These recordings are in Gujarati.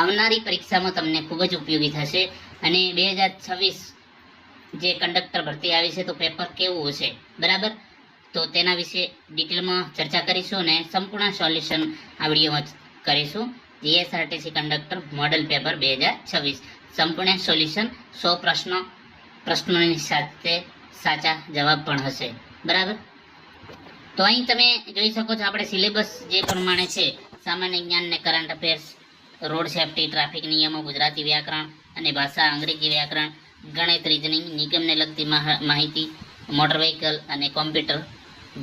આવનારી પરીક્ષામાં તમને ખૂબ જ ઉપયોગી થશે. અને 2026 જે કંડક્ટર ભરતી આવી છે તો પેપર કેવું હશે, બરાબર, તો તેના વિશે ડિટેલમાં ચર્ચા કરીશું અને સંપૂર્ણ સોલ્યુશન આ વિડીયોમાં કરીશું. જીએસઆરટીસી કંડક્ટર મોડેલ પેપર 2026 સંપૂર્ણ સોલ્યુશન, 100 પ્રશ્નોની સાથે સાચા જવાબ પણ હશે, બરાબર. તો અહીં તમે જોઈ શકો છો આપણે સિલેબસ જે પ્રમાણે છે: સામાન્ય જ્ઞાન ને current affairs, road safety, traffic નિયમો, ગુજરાતી વ્યાકરણ અને ભાષા, અંગ્રેજી વ્યાકરણ, ગણિત, રીઝનિંગ, નિગમને લગતી માહિતી, મોટર વ્હીકલ અને કોમ્પ્યુટર,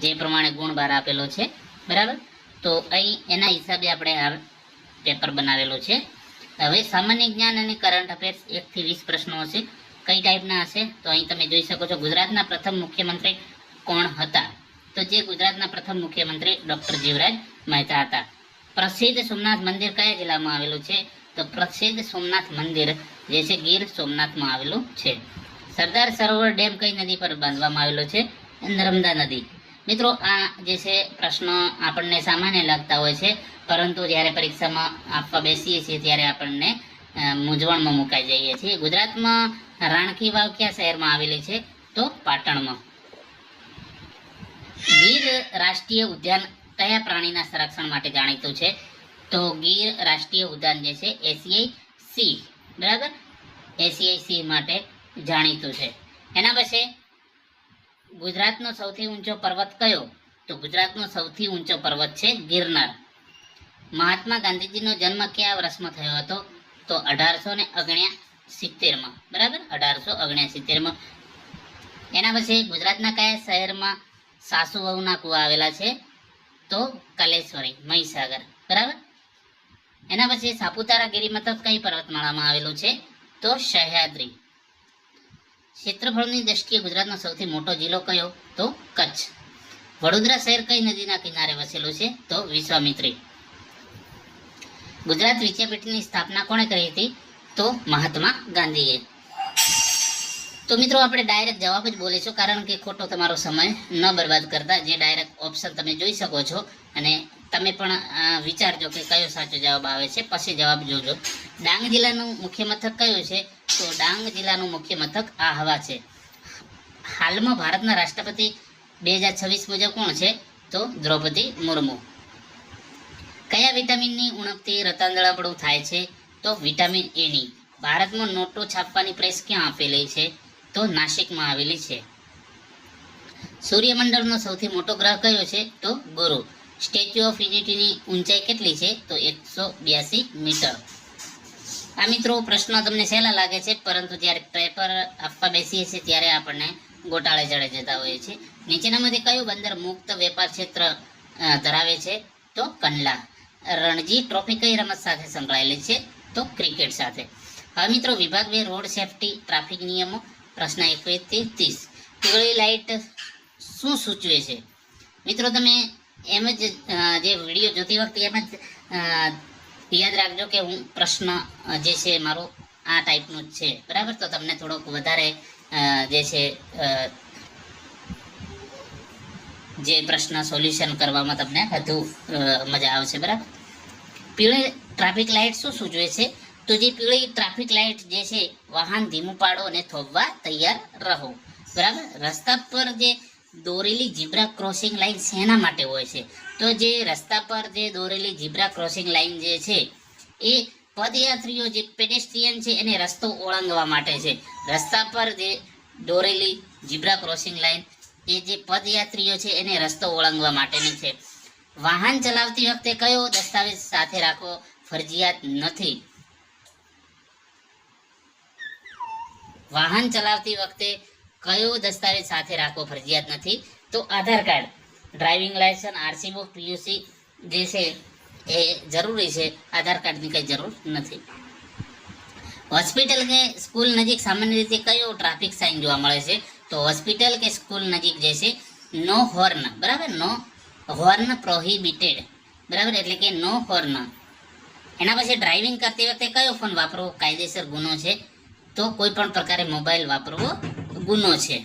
જે પ્રમાણે ગુણ બાર આપેલો છે, બરાબર. તો અહીં એના હિસાબે આપણે આ પેપર બનાવેલો છે. હવે સામાન્ય જ્ઞાન અને કરંટ અફેર્સ 1 થી 20 પ્રશ્નો હશે. કઈ ટાઈપના હશે તો અહીં તમે જોઈ શકો છો. ગુજરાતના પ્રથમ મુખ્યમંત્રી કોણ હતા? તો જે ગુજરાતના પ્રથમ મુખ્યમંત્રી ડોક્ટર જીવરાજ મહેતા હતા. પ્રસિદ્ધ સોમનાથ મંદિર કયા જિલ્લામાં આવેલું છે? તો પ્રસિદ્ધ સોમનાથ મંદિર જે છે ગીર સોમનાથમાં આવેલું છે. સરદાર સરોવર ડેમ કઈ નદી પર બાંધવામાં આવેલો છે? નર્મદા નદી. મિત્રો, આ જે છે પ્રશ્નો આપણને સામાન્ય લાગતા હોય છે, પરંતુ જ્યારે પરીક્ષામાં આપવા બેસીએ છીએ ત્યારે આપણને મૂંઝવણમાં મુકાઈ જઈએ છીએ. ગુજરાતમાં રાણકી વાવ કયા શહેરમાં આવેલી છે? તો પાટણમાં. ગીર રાષ્ટ્રીય ઉદ્યાન કયા પ્રાણીના સંરક્ષણ માટે જાણીતું છે? તો ગીર રાષ્ટ્રીય ઉદ્યાન જે છે એશિયાઈ સિંહ, બરાબર, એશિયાઈ સિંહ માટે જાણીતું છે. એના પછી ગુજરાતનો સૌથી ઊંચો પર્વત કયો? તો ગુજરાતનો સૌથી ઊંચો પર્વત છે ગિરનાર. મહાત્મા ગાંધીજીનો જન્મ કયા વર્ષમાં થયો હતો? તો 1869માં, બરાબર, 1869માં. એના પછી ગુજરાતના કયા શહેરમાં સાસુવહુના કુવા આવેલા છે? તો કલેશ્વરી, મહીસાગર, બરાબર. એના પછી સાપુતારા ગિરિમથક કઈ પર્વતમાળામાં આવેલું છે? તો સહ્યાદ્રી. ક્ષેત્રફળની દ્રષ્ટિએ ગુજરાતનો સૌથી મોટો જિલ્લો કયો? તો કચ્છ. વડોદરા શહેર કઈ નદીના કિનારે વસેલું છે? તો વિશ્વામિત્રી. ગુજરાત વિદ્યાપીઠની સ્થાપના કોણે કરી હતી? તો મહાત્મા ગાંધીએ. તો મિત્રો, આપણે ડાયરેક્ટ જવાબ જ બોલીશું, કારણ કે ખોટો તમારો સમય ન બરબાદ કરતા જે ડાયરેક્ટ ઓપ્શન તમે જોઈ શકો છો અને તમે પણ વિચારજો કે કયો સાચો જવાબ આવે છે, પછી જવાબ જોજો. ડાંગ જિલ્લાનું મુખ્ય મથક કયું છે? તો ડાંગ જિલ્લાનું મુખ્ય મથક આહવા છે. હાલમાં ભારતના રાષ્ટ્રપતિ 2026 મુજબ કોણ છે? તો દ્રૌપદી મુર્મુ. કયા વિટામિનની ઉણપથી રતાંતરપણું થાય છે? તો વિટામિન એ ની. ભારતમાં નોટો છાપવાની પ્રેસ ક્યાં આપેલી છે? તો નાસિકમાં આવેલી છે. સૂર્યમંડળનો સૌથી મોટો ગ્રહ કયો છે? તો ગુરુ. સ્ટેચ્યુ ઓફ યુનિટીની ઊંચાઈ કેટલી છે? તો 182 મીટર. આ મિત્રો પ્રશ્નો તમને સહેલા લાગે છે, પરંતુ જ્યારે પેપર આપવા બેસીએ છીએ ત્યારે આપણને ગોટાળે ચડે જતા હોઈએ છીએ. નીચેનામાંથી કયું બંદર મુક્ત વેપાર ક્ષેત્ર ધરાવે છે? તો કંડલા. રણજી ટ્રોફી કઈ રમત સાથે સંકળાયેલી છે? તો ક્રિકેટ સાથે. હવે મિત્રો, વિભાગ 2 રોડ સેફટી, ટ્રાફિક નિયમો, પ્રશ્ન 21 થી 30. પીળી લાઇટ શું સૂચવે છે? મિત્રો, તમે એમ જ જે વિડીયો જોતી વખતે એમ જ યાદ રાખજો કે હું પ્રશ્ન જે છે મારો આ ટાઈપનું જ છે, બરાબર. તો તમને થોડોક વધારે જે છે જે પ્રશ્ન સોલ્યુશન કરવામાં તમને વધુ મજા આવશે, બરાબર. પીળી ટ્રાફિક લાઇટ શું સૂચવે છે? તો જે પીળી ટ્રાફિક લાઇટ જે છે, વાહન ધીમું પાડો અને થોભવા તૈયાર રહો, બરાબર. રસ્તા પર જે દોરેલી ઝીબ્રા ક્રોસિંગ લાઇન શેના માટે હોય છે? તો જે રસ્તા પર જે દોરેલી ઝીબ્રા ક્રોસિંગ લાઇન જે છે એ પદયાત્રીઓ જે પેડેસ્ટ્રિયન છે એને રસ્તો ઓળંગવા માટે છે. રસ્તા પર જે દોરેલી ઝીબ્રા ક્રોસિંગ લાઇન એ જે પદયાત્રીઓ છે એને રસ્તો ઓળંગવા માટેની છે. વાહન ચલાવતી વખતે કયો દસ્તાવેજ સાથે રાખવો ફરજિયાત નથી? વાહન ચલાવતી વખતે કયો દસ્તાવેજ સાથે રાખવો ફરજિયાત નથી? તો Aadhaar card, driving licence, RC book, PUC જે છે એ જરૂરી છે. આધાર કાર્ડની કંઈ જરૂર નથી. હોસ્પિટલ કે સ્કૂલ નજીક સામાન્ય રીતે કયો ટ્રાફિક સાઇન જોવા મળે છે? તો હોસ્પિટલ કે સ્કૂલ નજીક જે છે નો હોર્ન, બરાબર, નો હોર્ન પ્રોહિબિટેડ, બરાબર, એટલે કે નો હોર્ન. એના પછી ડ્રાઇવિંગ કરતી વખતે કયો ફોન વાપરવો કાયદેસર ગુનો છે? તો કોઈ પણ પ્રકારે મોબાઈલ વાપરવો ગુનો છે.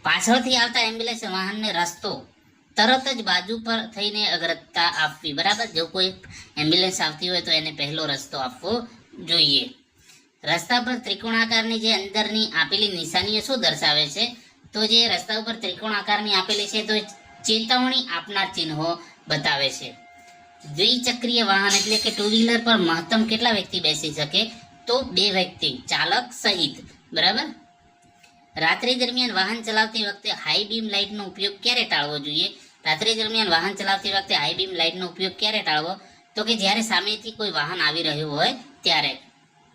પાછળથી આવતા એમ્બ્યુલન્સ વાહનને રસ્તો તરત જ બાજુ પર થઈને અગ્રતા આપવી, બરાબર. જો કોઈ એમ્બ્યુલન્સ આવતી હોય તો એને પહેલો રસ્તો આપવો જોઈએ. રસ્તા પર ત્રિકોણાકારની જે અંદરની આપેલી નિશાનીઓ શું દર્શાવે છે? તો જે રસ્તા ઉપર ત્રિકોણાકારની આપેલી છે તો ચેતવણી આપનાર ચિહ્નો બતાવે છે. દ્વિચક્રીય વાહન એટલે કે ટુ વ્હીલર પર મહત્તમ કેટલા વ્યક્તિ બેસી શકે? તો 2 વ્યક્તિ, ચાલક સહિત, બરાબર. રાત્રિ દરમિયાન વાહન ચલાવતી વખતે હાઈ બીમ લાઇટનો ઉપયોગ ક્યારે ટાળવો જોઈએ? રાત્રિ દરમિયાન વાહન ચલાવતી વખતે હાઈ બીમ લાઇટનો ઉપયોગ ક્યારે ટાળવો? તો કે જ્યારે સામેથી કોઈ વાહન આવી રહ્યું હોય ત્યારે.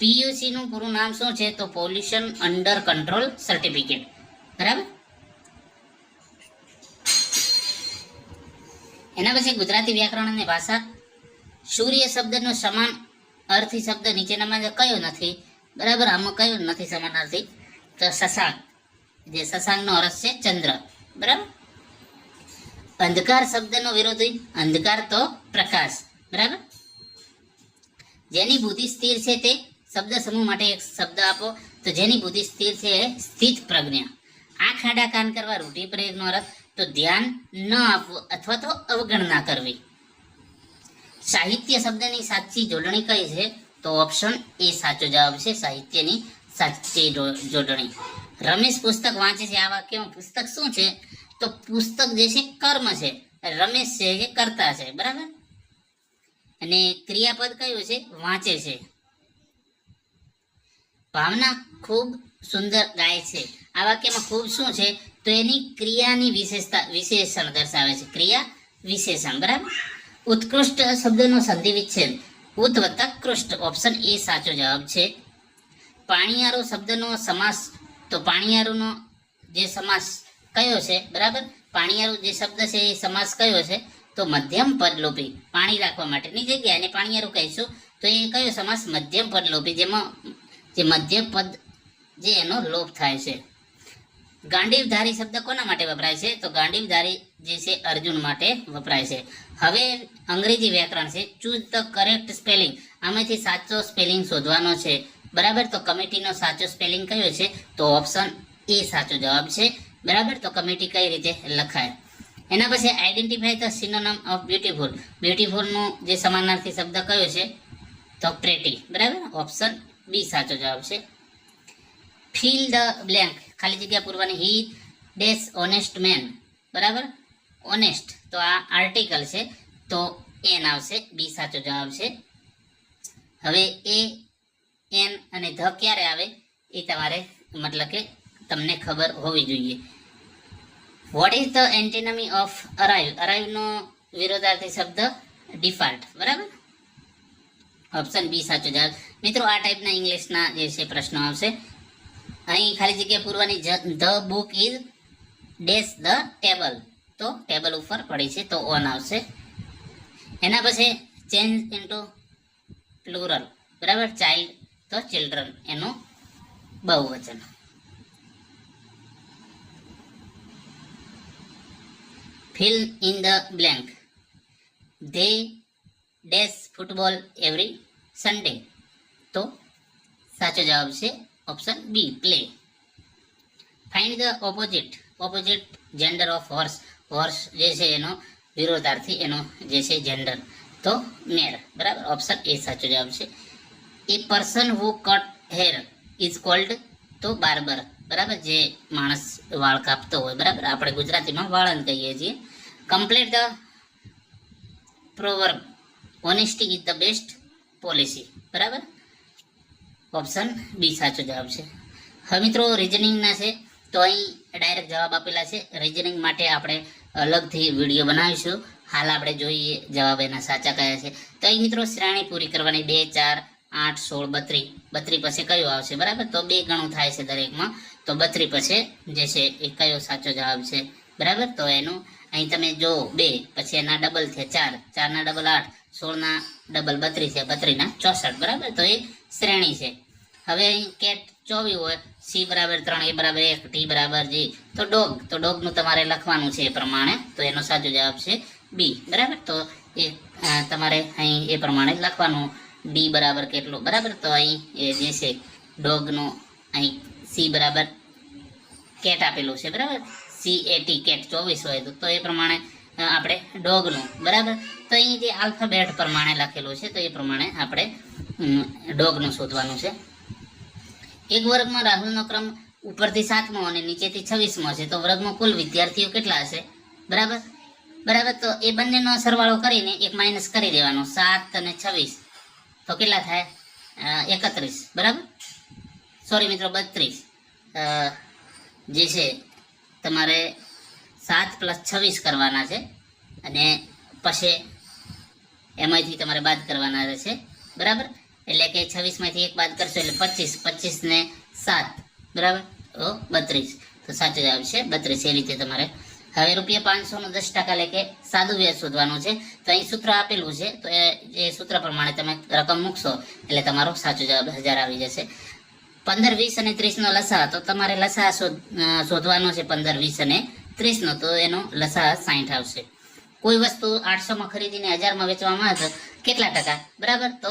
પીયુસી નું પૂરું નામ શું છે? તો પોલ્યુશન અંડર કંટ્રોલ સર્ટિફિકેટ, બરાબર. એના પછી ગુજરાતી વ્યાકરણ અને ભાષા. સૂર્ય શબ્દનો સમાન અર્થી શબ્દ નીચેનામાં કયો નથી? બરાબર, આમાં કયો નથી સમાનાર્થી? તો શશાંક, જે શશાંકનો અર્થ છે ચંદ્ર, બરાબર. અંધકાર શબ્દનો વિરોધી? અંધકાર તો પ્રકાશ, બરાબર. જેની બુદ્ધિ સ્થિર છે તે શબ્દ સમૂહ માટે એક શબ્દ આપો. તો જેની બુદ્ધિ સ્થિર છે એ સ્થિત પ્રજ્ઞા. આ ખાડા કાન કરવા રૂઢિપ્રયોગનો અર્થ? તો ધ્યાન ન આપવું અથવા તો અવગણના કરવી. સાહિત્ય શબ્દની સાચી જોડણી કઈ છે? તો ઓપ્શન એ સાચો જવાબ છે, સાહિત્યની સાચી જોડણી. રમેશ પુસ્તક વાંચે છે, આ વાક્યમાં પુસ્તક શું છે? તો પુસ્તક જે છે કર્મ છે, રમેશ છે એ કર્તા છે, બરાબર. અને ક્રિયાપદ કયું છે? વાંચે છે. ભાવના ખૂબ સુંદર ગાય છે, આ વાક્યમાં ખૂબ શું છે? તો એની ક્રિયાની વિશેષણ દર્શાવે છે, ક્રિયા વિશેષણ, બરાબર. ઉત્કૃષ્ટ શબ્દનો સંધિ વિચ્છેદ? ઉત વત્તા કૃષ્ટ, ઓપ્શન એ સાચો જવાબ છે. પાણીયારો શબ્દનો સમાસ? તો પાણીયારોનો જે સમાસ કયો છે? બરાબર, પાણીયારો જે શબ્દ છે એ સમાસ કયો છે? તો મધ્યમ પદલોપી, પાણી રાખવા માટેની જગ્યા એને પાણીયારો કહીશું. તો એ કયો સમાસ? મધ્યમ પદલોપી, જેમાં જે મધ્ય પદ જે એનો લોપ થાય છે. ગાંડીવધારી શબ્દ કોના માટે વપરાય છે? તો ગાંડીવધારી જે છે અર્જુન માટે વપરાય છે. હવે અંગ્રેજી વ્યાકરણ છે. ચૂઝ ધ કરેક્ટ સ્પેલિંગ, આમાંથી સાચો સ્પેલિંગ શોધવાનો છે, બરાબર. તો કમિટીનો સાચો સ્પેલિંગ કયો છે? તો ઓપ્શન એ સાચો જવાબ છે, બરાબર. તો કમિટી કઈ રીતે લખાય? એના પછી identify the synonym of beautiful. બ્યુટીફુલનો જે સમાનાર્થી શબ્દ કયો છે? તો પ્રેટી, બરાબર. ઓપ્શન બી સાચો જવાબ છે. ફિલ ધ બ્લેન્ક, ખાલી જગ્યા પૂરવાની. હી ડેશ ઓનેસ્ટ મેન, બરાબર. ઓનેસ્ટ તો આ આર્ટિકલ છે તો એન આવશે, બી સાચો જવાબ છે. હવે એ, એન અને ધ ક્યારે આવે એ તમારે મતલબ કે તમને ખબર હોવી જોઈએ. What is the antonym of arrive? અરાઇવનો વિરોધાર્થી શબ્દ ડિફાલ્ટ, બરાબર. ઓપ્શન બી સાચો જવાબ. મિત્રો આ ટાઈપના ઇંગ્લિશના જે છે પ્રશ્નો આવશે. અહીં ખાલી જગ્યા પૂરવાની. The book is dash the table, તો ટેબલ ઉપર પડી છે તો ઓન આવશે. એના પછી ચેન્જ ઇન્ટુ પ્લુરલ, બરાબર. ચાઇલ્ડ તો ચિલ્ડ્રન, એનું બહુવચન. Fill in the blank. They dash football every Sunday, તો સાચો જવાબ છે option B play. Find the opposite gender of horse. Horse જે છે એનો વિરોધાર્થી એનો જે છે જેન્ડર તો મેર, બરાબર. ઓપ્શન એ સાચો જવાબ છે. A person who cut hair is called, તો બાર્બર, બરાબર. જે માણસ વાળ કાપતો હોય, બરાબર. આપણે ગુજરાતીમાં વાળન કહીએ છીએ. Complete the proverb. Honesty is the best policy, બરાબર. ઓપ્શન બી સાચો જવાબ છે. હવે મિત્રો રિઝનિંગના છે તો અહીં ડાયરેક્ટ જવાબ આપેલા છે. રિઝનિંગ માટે આપણે અલગથી વિડીયો બનાવીશું. હાલ આપણે જોઈએ જવાબ એના સાચા કયા છે. તો અહીં મિત્રો શ્રેણી પૂરી કરવાની. 2, 4, 8, 16, 32 પછી કયો આવશે, બરાબર. તો 2 ગણું થાય છે દરેકમાં, તો 32 પછી જે છે એ કયો સાચો જવાબ છે, બરાબર. તો એનું અહીં તમે જો 2 પછી એના ડબલ છે 4, 4 ના ડબલ 8, 16 ના ડબલ 32 છે, 32 ના 64, બરાબર. તો એ શ્રેણી છે. હવે અહીં કેટ 24 હોય, સી બરાબર 3, એ બરાબર 1, ટી બરાબર જી, તો ડોગનું તમારે લખવાનું છે એ પ્રમાણે. તો એનો સાચો જવાબ છે બી, બરાબર. તો એ તમારે અહીં એ પ્રમાણે લખવાનું. ડી બરાબર કેટલું, બરાબર. તો અહીં એ જે છે ડોગનું અહીં સી બરાબર કેટ આપેલું છે, બરાબર. CAT કેટ 24 હોય તો એ પ્રમાણે આપણે ડોગનું, બરાબર. તો અહીં જે આલ્ફાબેટ પ્રમાણે લખેલું છે તો એ પ્રમાણે આપણે ડોગનું શોધવાનું છે. એક વર્ગમાં રાહુલનો ક્રમ ઉપરથી 7મો અને નીચેથી 26મો છે, તો વર્ગમાં કુલ વિદ્યાર્થીઓ કેટલા હશે? બરાબર. તો એ બંનેનો સરવાળો કરીને એક માઇનસ કરી દેવાનો, 7 અને 26 તો કેટલા થાય? 31, બરાબર. સોરી મિત્રો, 32. જે છે તમારે 7 + 26 કરવાના છે અને પછી એમાંથી તમારે બાદ કરવાના રહેશે, બરાબર. એટલે કે 26 માંથી 1 બાદ કરશો એટલે 25, 25 ને 7, બરાબર, તો 32. તો સાચો જવાબ છે 32. એ રીતે તમારે હવે ₹500 નો 10% એટલે સાદું વ્યાજ શોધવાનું છે. તો અહીં સૂત્ર આપેલું છે, તો એ સૂત્ર પ્રમાણે તમે રકમ મૂકશો એટલે તમારો સાચો જવાબ 1000 આવી જશે. 15, 20 અને 30 નો લસા, તો તમારે લસા શોધવાનો છે 15, 20 અને 30 નો, તો એનો લસા 60 આવશે. કોઈ વસ્તુ 800 માં ખરીદીને 1000 માં વેચવામાં આવે તો કેટલા ટકા? બરાબર. તો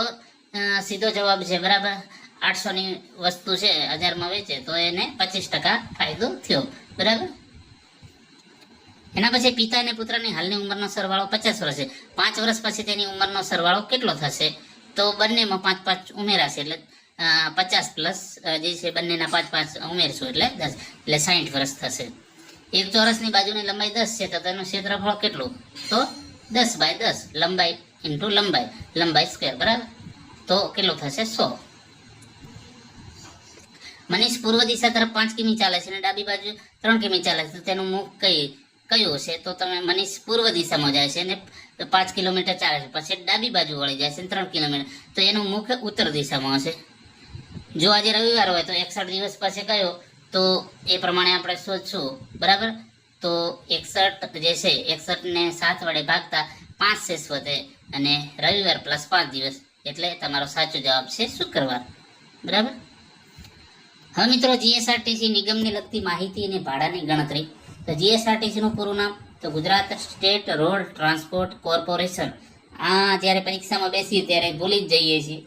સીધો જવાબ છે, બરાબર, 800 ની વસ્તુ છે 1000 માં વેચે તો એને 25% ફાયદો થયો, બરાબર. એના પછી પિતા અને પુત્રની હાલની ઉંમરનો સરવાળો 50 વર્ષ છે. 5 વર્ષ પછી તેની ઉંમરનો સરવાળો કેટલો થશે? તો બંનેમાં 5 ઉમેરાશે એટલે 50 પ્લસ જે છે બંનેના 5 ઉમેરશું એટલે 10, એટલે 60 વર્ષ થશે. એક ચોરસની બાજુની લંબાઈ 10 છે, તો તેનું ક્ષેત્રફળ કેટલું? તો 10/10, લંબાઈ ઇન્ટુ લંબાઈ સ્ક્વેર, બરાબર. તો કેટલું થશે? 100. મનીષ પૂર્વ દિશા તરફ 5 કિમી ચાલે છે અને ડાબી બાજુ 3 કિમી ચાલે છે, તો તેનું મુખ કયું છે? તો તમે મનીષ પૂર્વ દિશામાં જાય છે અને 5 કિલોમીટર ચાલે છે, પછી ડાબી બાજુ વળી જાય છે 3 કિલોમીટર, તો એનું મુખ ઉત્તર દિશામાં હશે. જો આજે રવિવાર હોય તો 61 દિવસ પછી કયો? તો એ પ્રમાણે આપણે શોધશું, બરાબર. તો 61 જે છે 61 ને 7 વડે ભાગતા 5 શેષ વધે અને રવિવાર પ્લસ 5 દિવસ એટલે તમારો સાચો જવાબ છે શુક્રવાર, બરાબર. હવે મિત્રો જીએસઆરટીસી નિગમને લગતી માહિતી અને ભાડાની ગણતરી. તો જીએસઆરટીસી નું પૂરું નામ તો Gujarat state road transport corporation. આ જ્યારે પરીક્ષામાં બેસીએ ત્યારે ભૂલી જ જઈએ છીએ.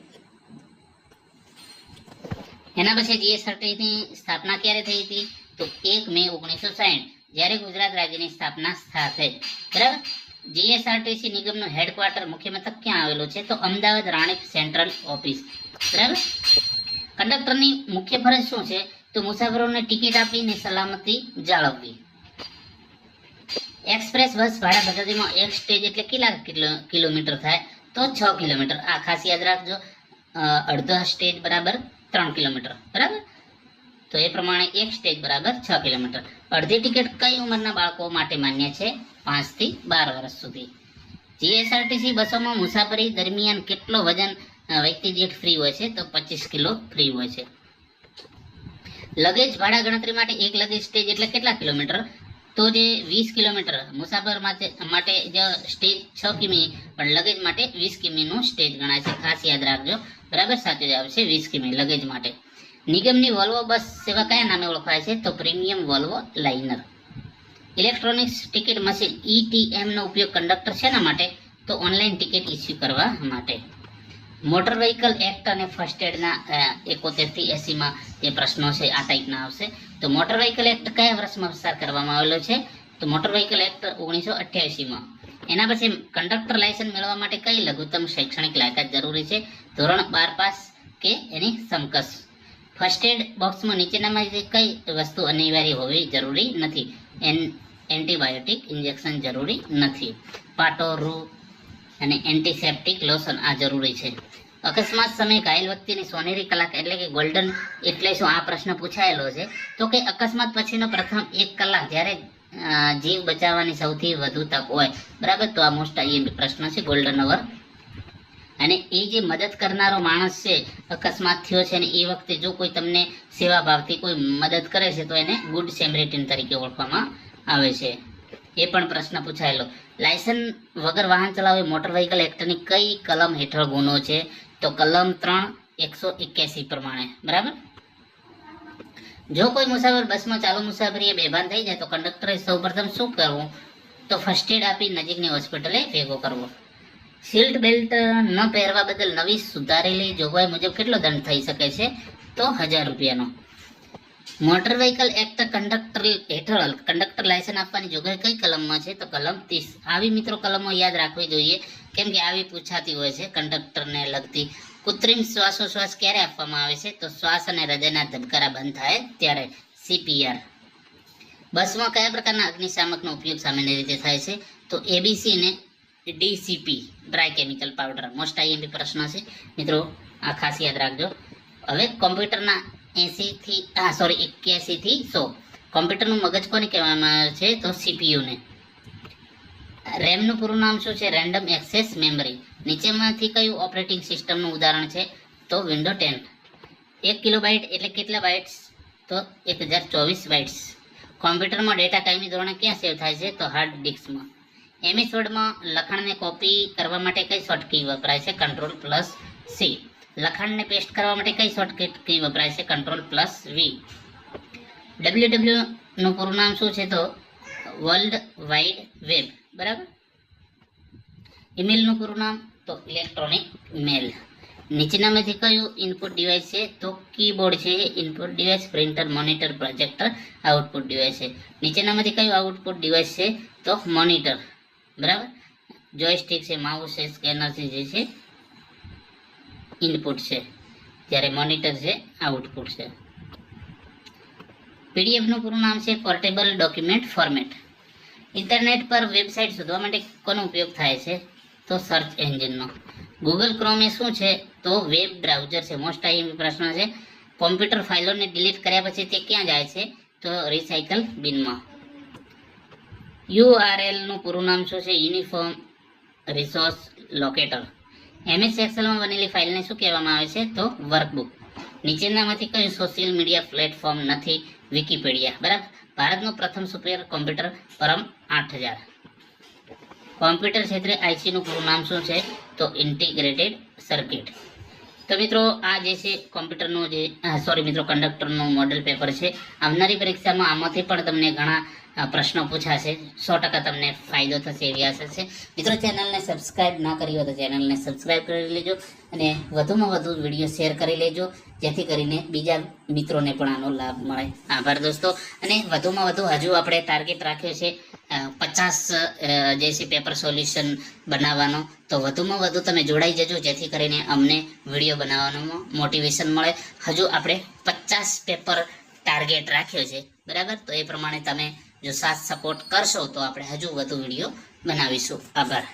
એના પછી જીએસઆરટીસી ની સ્થાપના ક્યારે થઈ હતી? તો 1 મે 1960, જ્યારે ગુજરાત રાજ્યની સ્થાપના થઈ, બરાબર. જીએસઆરટીસી નિગમનું હેડક્વાર્ટર મુખ્ય મથક ક્યાં આવેલું છે? તો અમદાવાદ રાણીપ સેન્ટ્રલ ઓફિસ, બરાબર. કંડક્ટરની મુખ્ય ફરજ શું છે? તો મુસાફરોને ટિકિટ આપીને સલામતી જાળવવી. એક્સપ્રેસ બસ ભાડા પદ્ધતિમાં એક સ્ટેજ એટલે કેટલા કિલોમીટર થાય? તો 6 કિલોમીટર. આ ખાસ યાદ રાખજો. અડધો સ્ટેજ બરાબર 3 કિલોમીટર, બરાબર. તો એ પ્રમાણે એક સ્ટેજ બરાબર 6 કિલોમીટર. અડધી ટિકિટ કઈ ઉંમરના બાળકો માટે માન્ય છે? 5 થી 12 વર્ષ સુધી. જીએસઆરટીસી બસોમાં મુસાફરી દરમિયાન કેટલો વજન વ્યક્તિ દીઠ ફ્રી હોય છે? તો 25 કિલો ફ્રી હોય છે. લગેજ ભાડા ગણતરી માટે એક લગેજ સ્ટેજ એટલે કેટલા કિલોમીટર? તો જે 20 કિલોમીટર. મુસાફર માટે જે સ્ટેજ 6 કિમી, પણ લગેજ માટે 20 કિમીનું સ્ટેજ ગણાય છે, ખાસ યાદ રાખજો, બરાબર. સાચો જવાબ છે 20 કિમી લગેજ માટે. નિગમની વોલ્વો બસ સેવા કયા નામે ઓળખાય છે? તો premium Volvo liner. Electronics ticket machine ETM નો ઉપયોગ કંડક્ટર શેના માટે? તો ઓનલાઈન ટિકિટ ઇસ્યુ કરવા માટે. મોટર વ્હીકલ એક્ટ અને ફર્સ્ટ એડના 71 થી 80 માં જે પ્રશ્નો છે આ ટાઈપના આવશે. તો મોટર વ્હીકલ એક્ટ કયા વર્ષમાં પસાર કરવામાં આવેલો છે? તો મોટર વ્હીકલ એક્ટ 1988 માં. એના પછી કંડક્ટર લાયસન્સ મેળવવા માટે કઈ લઘુત્તમ શૈક્ષણિક લાયકાત જરૂરી છે? ધોરણ 12 પાસ કે એની સમકક્ષ. ફર્સ્ટ એડ બોક્સમાં નીચેનામાંથી કઈ વસ્તુ અનિવાર્ય હોવી જરૂરી નથી? એન્ટીબાયોટિક ઇન્જેક્શન જરૂરી નથી. પાટો, રૂ અને એન્ટીસેપ્ટિક લોશન આ જરૂરી છે. અકસ્માત સમયે ઘાયલ વ્યક્તિની સોનેરી કલાક એટલે કે ગોલ્ડન એટલે શું? આ પ્રશ્ન પૂછાયેલો છે. તો કે અકસ્માત પછીનો પ્રથમ 1 કલાક જ્યારે જીવ બચાવવાની સૌથી વધુ તક હોય, બરાબર. તો આ મોસ્ટ પ્રશ્ન છે, ગોલ્ડન અવર. અને એ જે મદદ કરનારો માણસ છે, અકસ્માત થયો છે અને એ વખતે જો કોઈ તમને સેવા ભાવથી કોઈ મદદ કરે છે તો એને ગુડ સેમરિટન તરીકે ઓળખવામાં આવે છે. એ પણ પ્રશ્ન પૂછાયેલો. લાયસન્સ વગર વાહન ચલાવવી મોટર વ્હીકલ એક્ટની કઈ કલમ હેઠળ ગુનો છે? તો કલમ 3 181 પ્રમાણે, બરાબર. જો કોઈ મુસાફર બસમાં ચાલુ મુસાફરીએ બેભાન થઈ જાય તો કંડક્ટરે સૌપ્રથમ શું કરવું? તો ફર્સ્ટ એડ આપી નજીકની હોસ્પિટલે ભેગો કરવો. સીટ બેલ્ટ ન પહેરવા બદલ નવી સુધારેલી જોગવાઈ મુજબ કેટલો દંડ થઈ શકે છે? તો ₹1000. મોટર વ્હીકલ એક્ટ કંડક્ટર હેઠળ કંડક્ટર લાયસન્સ આપવાની જોગવાઈ કઈ કલમમાં છે? તો કલમ 30. આવી મિત્રો કલમો યાદ રાખવી જોઈએ, કેમ કે આવી પૂછાતી હોય છે કંડક્ટરને લગતી. કૃત્રિમ શ્વાસોશ્વાસ ક્યારે આપવામાં આવે છે? તો શ્વાસ અને હૃદયના ધબકારા બંધ થાય ત્યારે, CPR. બસમાં કયા પ્રકારના અગ્નિશામકનો ઉપયોગ સામાન્ય રીતે થાય છે? તો ABC ને DCP, dry chemical powder. Most IMP પ્રશ્ન છે મિત્રો, આ ખાસ યાદ રાખજો. હવે કોમ્પ્યુટરના 81 થી 100. કોમ્પ્યુટરનું મગજ કોને કહેવામાં આવે છે? તો CPU ને. રેમનું પૂરું નામ શું છે? Random access memory. નીચેમાંથી કયું ઓપરેટિંગ સિસ્ટમનું ઉદાહરણ છે? તો વિન્ડો 10. 1 કિલોબાઇટ એટલે કેટલા બાઇટ્સ? તો 1024 બાઇટ્સ. કોમ્પ્યુટરમાં ડેટા કાયમી ધોરણે ક્યાં સેવ થાય છે? તો હાર્ડ ડિસ્કમાં. MS વર્ડમાં લખાણને કોપી કરવા માટે કઈ શોર્ટકી વપરાય છે? Ctrl+C. લખાણને પેસ્ટ કરવા માટે કઈ શોર્ટકટ કી વપરાય છે? Ctrl+V. www નું પૂરું નામ શું છે? તો વર્લ્ડ વાઇડ વેબ. બરાબર. ઈમેલનું પૂરું નામ? તો ઇલેક્ટ્રોનિક મેલ. નીચેનામાંથી કયું ઇનપુટ ડિવાઇસ છે? તો કીબોર્ડ છે input device, printer, monitor, projector output device છે. નીચેનામાંથી કયું આઉટપુટ ડિવાઇસ છે? તો મોનિટર. બરાબર. જોયસ્ટિક છે, માઉસ છે, સ્કેનર છે, જે છે ઇનપુટ છે, જ્યારે મોનિટર છે આઉટપુટ છે. PDF નું પૂરું નામ છે પોર્ટેબલ ડોક્યુમેન્ટ ફોર્મેટ. ઇન્ટરનેટ પર વેબસાઇટ શોધવા માટે કોનો ઉપયોગ થાય છે? તો સર્ચ એન્જિનનો. ગૂગલ ક્રોમ એ શું છે? તો વેબ બ્રાઉઝર છે. મોસ્ટ IMP પ્રશ્ન છે. કોમ્પ્યુટર ફાઇલોને ડિલીટ કર્યા પછી તે ક્યાં જાય છે? તો રિસાયકલ બિનમાં. URL નું પૂરું નામ શું છે? Uniform resource locator. MS એક્સેલમાં બનેલી ફાઇલને શું કહેવામાં આવે છે? તો વર્કબુક. નીચેનામાંથી કયું સોશિયલ મીડિયા પ્લેટફોર્મ નથી? વિકિપીડિયા. બરાબર. ભારતનું પ્રથમ સુપર કોમ્પ્યુટર પરમ 8000. કોમ્પ્યુટર ક્ષેત્રે IC નું પૂરું નામ શું છે? તો ઇન્ટિગ્રેટેડ સર્કિટ. તો મિત્રો આ જે છે કોમ્પ્યુટરનું જે મિત્રો કંડક્ટરનું મોડેલ પેપર છે. આવનારી પરીક્ષામાં આમાંથી પણ તમને ઘણા પ્રશ્નો પૂછાશે. 100% તમને ફાયદો થશે એવી આશા છે. મિત્રો ચેનલને સબસ્ક્રાઇબ ના કરી હોય તો ચેનલને સબસ્ક્રાઇબ કરી લેજો અને વધુમાં વધુ વિડીયો શેર કરી લેજો, જેથી કરીને બીજા મિત્રોને પણ આનો લાભ મળે. આભાર દોસ્તો. અને વધુમાં વધુ હજુ આપણે ટાર્ગેટ રાખ્યો છે 50 જે છે પેપર સોલ્યુશન બનાવવાનો. તો વધુમાં વધુ તમે જોડાઈ જજો, જેથી કરીને અમને વિડીયો બનાવવાનું મોટિવેશન મળે. હજુ આપણે 50 પેપર ટાર્ગેટ રાખ્યો છે. બરાબર. તો એ પ્રમાણે તમે જો સાથ સપોર્ટ કરશો તો આપણે હજુ વધુ વિડીયો બનાવીશું. આભાર.